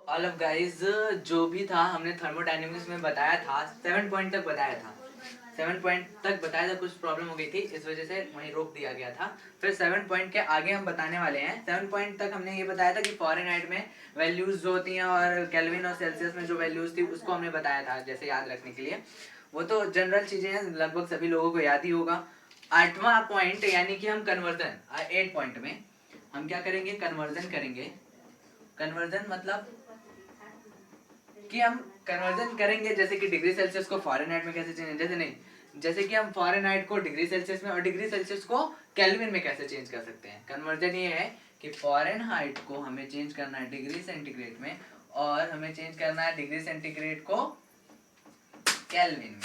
All of guys, जो भी था हमने थर्मोडायनेमिक्स में बताया था, 7 पॉइंट तक बताया था। 7 पॉइंट तक बताया था, कुछ प्रॉब्लम हो गई थी इस वजह से वहीं रोक दिया गया था। फिर 7 पॉइंट के आगे हम बताने वाले हैं। 7 पॉइंट तक हमने ये बताया था कि फॉरेनहाइट में वैल्यूज जो होती हैं और केल्विन और सेल्सियस में जो वैल्यूज थी उसको हमने बताया था, जैसे याद रखने के लिए। वो तो जनरल चीजें हैं, लगभग सभी लोगों को याद ही होगा। 8वां पॉइंट यानी कि हम कन्वर्जन, 8 पॉइंट में हम क्या करेंगे, कन्वर्जन करेंगे। कन्वर्जन मतलब कि हम कन्वर्जन करेंगे, जैसे कि डिग्री सेल्सियस को फॉरेनहाइट में कैसे चेंज, जैसे नहीं, जैसे कि हम फॉरेनहाइट को डिग्री सेल्सियस में और डिग्री सेल्सियस को केल्विन में कैसे चेंज कर सकते हैं। कन्वर्जन ये है कि फॉरेनहाइट को हमें चेंज करना है डिग्री सेंटीग्रेड में और हमें चेंज करना है डिग्री सेंटीग्रेड को केल्विन में।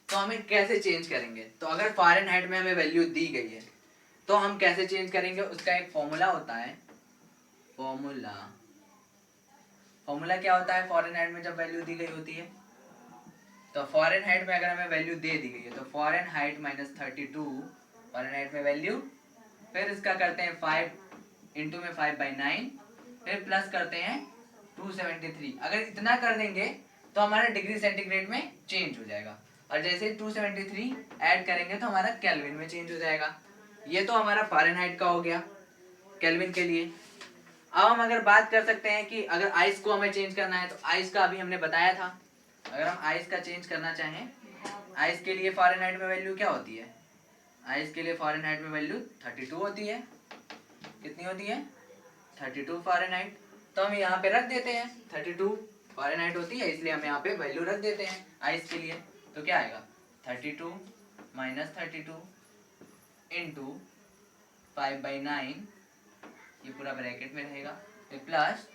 तो हमें कैसे चेंज करेंगे, तो अगर फॉरेनहाइट में हमें वैल्यू दी गई है तो हम कैसे चेंज करेंगे, उसका एक फॉर्मूला होता है। फॉर्मूला क्या होता है फॉरेनहाइट में जब वैल्यू दी गई होती है, तो फॉरेनहाइट में अगर हमें वैल्यू दे दी गई है तो फॉरेनहाइट माइनस 32 फॉरेनहाइट में वैल्यू, फिर इसका करते हैं 5 इंटू में 5/9, फिर प्लस करते हैं 273। अगर इतना कर देंगे तो हमारा डिग्री सेंटीग्रेड में चेंज हो जाएगा, और जैसे 273 ऐड करेंगे तो हमारा केल्विन में चेंज हो जाएगा। ये तो हमारा फॉरेनहाइट का हो गया केल्विन के लिए। अब हम अगर बात कर सकते हैं कि अगर आइस को हमें चेंज करना है, तो आइस का अभी हमने बताया था। अगर हम आइस का चेंज करना चाहें, आइस के लिए फॉरेनहाइट में वैल्यू क्या होती है, आइस के लिए फॉरेनहाइट में वैल्यू 32 होती है। कितनी होती है, 32 फॉरेनहाइट। तो हम यहाँ पे रख देते हैं 32 फॉरेनहाइट होती है, इसलिए हम यहाँ पे वैल्यू रख देते हैं आइस के लिए। तो क्या आएगा 32 माइनस 32 इंटू 5/9, ये पूरा ब्रैकेट में रहेगा, फिर प्लस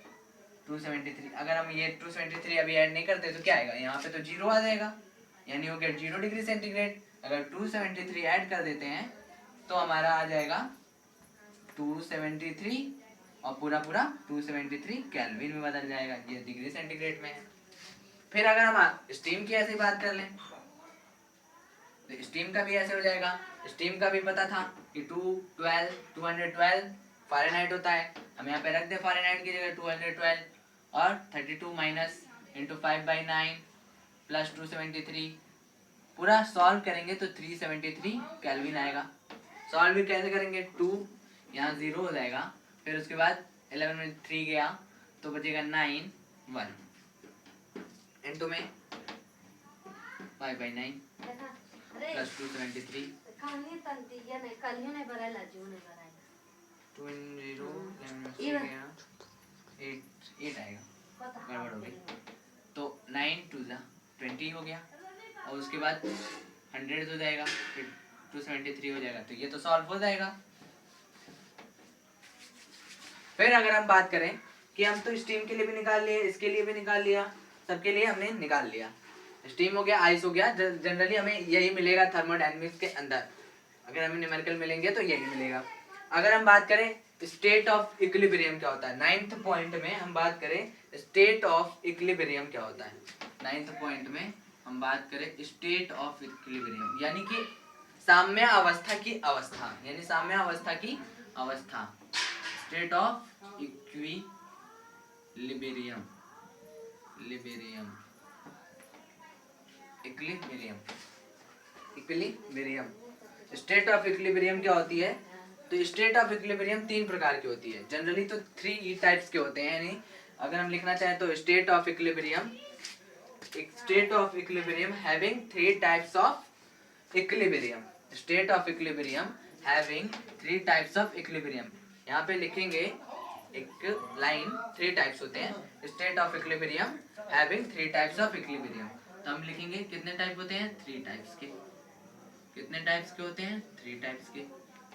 273। अगर हम ये 273 अभी ऐड नहीं करते तो क्या आएगा, यहाँ पे तो जीरो आ जाएगा, यानी हो गया 0 डिग्री सेंटीग्रेड। अगर 273 ऐड कर देते हैं तो हमारा आ जाएगा 273, और पूरा पूरा 273 केल्विन में बदल जाएगा, ये डिग्री सेंटीग्रेड में है। फिर अगर हम स्टीम की ऐसी बात कर लें तो स्टीम का भी ऐसे हो जाएगा। स्टीम का भी पता था कि 212 फारेनहाइट होता है, हम यहाँ पे रख दे फारेनहाइट की जगह 212, और 32 माइनस इंटू 5/9 प्लस 273, पूरा सॉल्व करेंगे तो 373 केल्विन आएगा। सॉल्व भी कैसे करेंगे, 2 यहाँ 0 हो जाएगा, फिर उसके बाद 11 में 3 गया तो बचेगा 9 1 इंटू में 5/9 प्लस 273 8 आएगा, गड़बड़ हो गई। तो 9 2 20 हो गया, और उसके बाद 100 हो जाएगा, फिर 273 हो जाएगा, तो ये तो सॉल्व हो जाएगा। फिर अगर हम बात करें कि हम तो स्टीम के लिए भी निकाल लिए, इसके लिए भी निकाल लिया, सबके लिए हमने निकाल लिया। स्टीम हो गया, आइस हो गया, जनरली हमें यही मिलेगा थर्मोडायनेमिक्स के अंदर। अगर हमें न्यूमेरिकल मिलेंगे तो यही मिलेगा। अगर हम बात करें स्टेट ऑफ इक्विलिब्रियम क्या होता है, 9th पॉइंट में हम बात करें स्टेट ऑफ इक्विलिब्रियम क्या होता है। 9th पॉइंट में हम बात करें स्टेट ऑफ इक्विलिब्रियम, यानी कि साम्य अवस्था की अवस्था, यानी साम्य अवस्था की अवस्था, state of equilibrium, equilibrium. State of equilibrium क्या होती है, तो स्टेट ऑफ इक्विलिब्रियम 3 प्रकार की होती है, जनरली तो 3 टाइप्स के होते हैं। यानी अगर हम लिखना चाहें तो state of equilibrium having 3 types of equilibrium, state of equilibrium having 3 types of equilibrium. यहाँ पे लिखेंगे एक लाइन, 3 टाइप्स होते हैं, state of equilibrium having 3 types of equilibrium. तो हम लिखेंगे कितने टाइप होते हैं, 3 टाइप्स के। कितने टाइप्स के होते हैं, 3 टाइप्स के।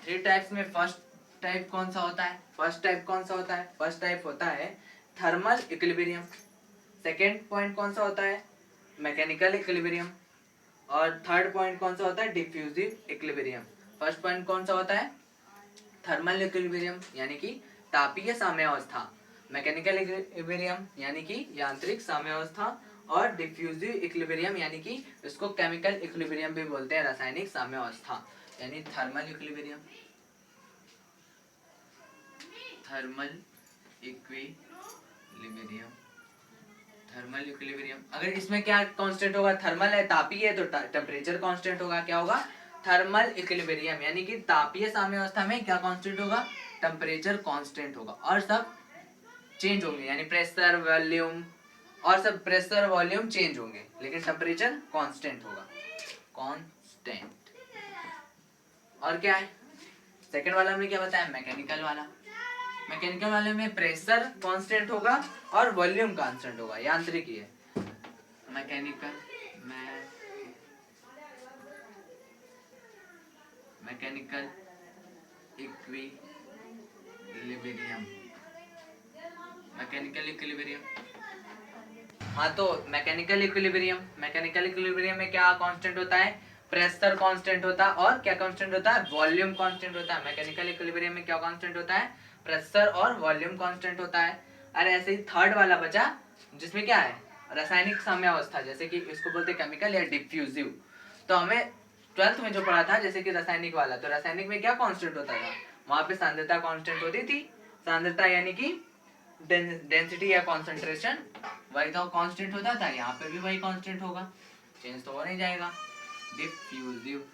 3 टाइप्स में फर्स्ट टाइप कौन सा होता है, फर्स्ट टाइप होता है थर्मल इक्विलिब्रियम। सेकेंड पॉइंट कौन सा होता है, मैकेनिकल इक्विलिब्रियम। और थर्ड पॉइंट कौन सा होता है, डिफ्यूजिव इक्विलिब्रियम। फर्स्ट पॉइंट कौन सा होता है, थर्मल इक्विलिब्रियम यानी कि तापीय साम्यावस्था, मैकेनिकल इक्विलिब्रियम यानी कि यांत्रिक साम्यावस्था, और डिफ्यूजिव इक्विलिब्रियम यानी कि इसको केमिकल इक्विलिब्रियम भी बोलते हैं, रासायनिक साम्यावस्था। यानी thermal equilibrium equilibrium, thermal equilibrium. अगर इसमें क्या कांस्टेंट होगा, थर्मल है, तापीय है, तो टेम्परेचर कांस्टेंट होगा। क्या होगा, थर्मल इक्विलिब्रियम, यानी कि तापीय साम्यावस्था में क्या कांस्टेंट होगा, टेम्परेचर कांस्टेंट होगा, और सब चेंज होंगे, यानी प्रेशर, वॉल्यूम, और सब प्रेशर वॉल्यूम चेंज होंगे, लेकिन टेम्परेचर कांस्टेंट होगा, कांस्टेंट। और क्या है, सेकंड वाला हमने क्या बताया, मैकेनिकल वाला। मैकेनिकल वाले में प्रेशर कांस्टेंट होगा और वॉल्यूम कांस्टेंट होगा, यांत्रिकी है। Mechanical mechanical equilibrium, mechanical equilibrium. हाँ, तो मैकेनिकल इक्विलिब्रियम में क्या कांस्टेंट होता है, प्रेशर कांस्टेंट होता है, और क्या कांस्टेंट होता है, वॉल्यूम कांस्टेंट होता है। मैकेनिकल इक्विलिब्रियम में क्या कांस्टेंट होता है, प्रेशर और वॉल्यूम कांस्टेंट होता है। अरे ऐसे ही थर्ड वाला बचा, जिसमें क्या है, रासायनिक साम्यावस्था, जैसे कि इसको बोलते हैं केमिकल या डिफ्यूजिव। तो हमें 12th में जो पढ़ा था, जैसे कि रासायनिक वाला, तो रासायनिक में क्या कांस्टेंट होता था, वहां पे सांद्रता कांस्टेंट होती थी। सांद्रता यानी कि डेंसिटी या कॉन्सेंट्रेशन, वही तो कांस्टेंट होता था, यहाँ पे भी वही कांस्टेंट होगा, चेंज तो हो नहीं जाएगा। डिफ्यूजिव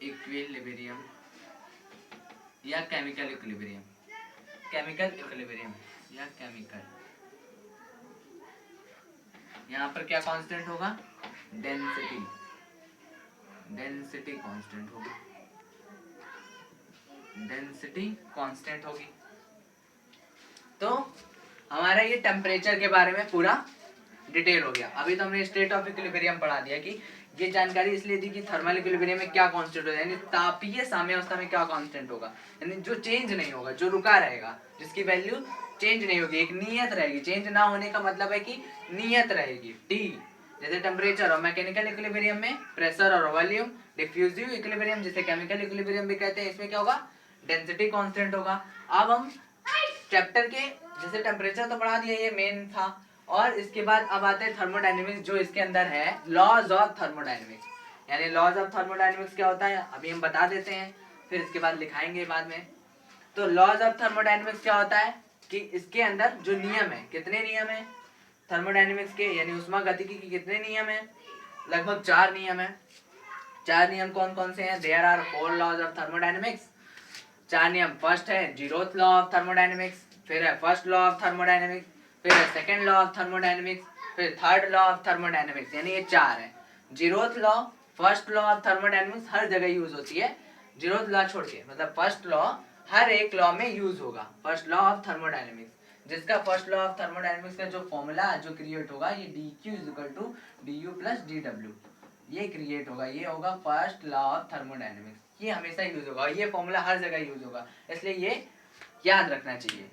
इक्विलिब्रियम या केमिकल इक्विलिब्रियम, या केमिकल, यहाँ पर क्या कांस्टेंट होगा, डेंसिटी कांस्टेंट होगी, डेंसिटी कांस्टेंट होगी। तो हमारा ये टेम्परेचर के बारे में पूरा डिटेल हो गया। अभी तो हमने स्टेट ऑफ इक्विलिब्रियम पढ़ा दिया कि ये जानकारी इसलिए दी कि थर्मल इक्विलिब्रियम में क्या कांस्टेंट होगा, यानी तापीय साम्यावस्था में क्या कांस्टेंट होगा, यानी जो चेंज नहीं होगा, जो रुका रहेगा, जिसकी वैल्यू चेंज नहीं होगी, एक नियत रहेगी। चेंज ना होने का मतलब है कि नियत रहेगी, टी। जैसे टेम्परेचर और मैकेनिकल इक्विलिब्रियम में प्रेशर और वॉल्यूम। डिफ्यूजिव इक्विलिब्रियम जिसे केमिकल इक्विलिब्रियम भी कहते हैं, इसमें क्या होगा, डेंसिटी कांस्टेंट होगा। अब हम चैप्टर के जैसे टेम्परेचर तो पढ़ा दिया, ये मेन था, और इसके बाद अब आते हैं थर्मोडायनेमिक्स, जो इसके अंदर है लॉज ऑफ थर्मोडायनेमिक्स। यानी लॉज ऑफ थर्मोडायनेमिक्स क्या होता है, अभी हम बता देते हैं, फिर इसके बाद लिखाएंगे बाद में। तो लॉज ऑफ थर्मोडायनेमिक्स क्या होता है कि इसके अंदर जो नियम है, कितने नियम है थर्मोडायनेमिक्स के, यानी उष्मागतिकी के कितने नियम है, लगभग 4 नियम है। 4 नियम कौन कौन से हैं, there are 4 laws of thermodynamics. 4 नियम, फर्स्ट है जीरोथ लॉ ऑफ थर्मोडायनेमिक्स, फिर है फर्स्ट लॉ ऑफ थर्मोडायनेमिक्स, फिर है सेकंड लॉ ऑफ थर्मोडायनेमिक्स, फिर थर्ड लॉ ऑफ थर्मोडायनेमिक्स, यानी ये 4 है। Zeroth law, first law of thermodynamics हर जगह यूज होती है, जीरोथ लॉ छोड़ के, मतलब फर्स्ट लॉ हर एक लॉ में यूज होगा, फर्स्ट लॉ ऑफ थर्मोडायनेमिक्स, जिसका फर्स्ट लॉ ऑफ थर्मोडायनेमिक्स का जो फॉर्मूला जो क्रिएट होगा, ये dq = du + dw, ये क्रिएट होगा, ये होगा फर्स्ट लॉ ऑफ थर्मोडायनेमिक्स। ये हमेशा यूज होगा, ये फॉर्मूला हर जगह यूज होगा, इसलिए ये याद रखना चाहिए।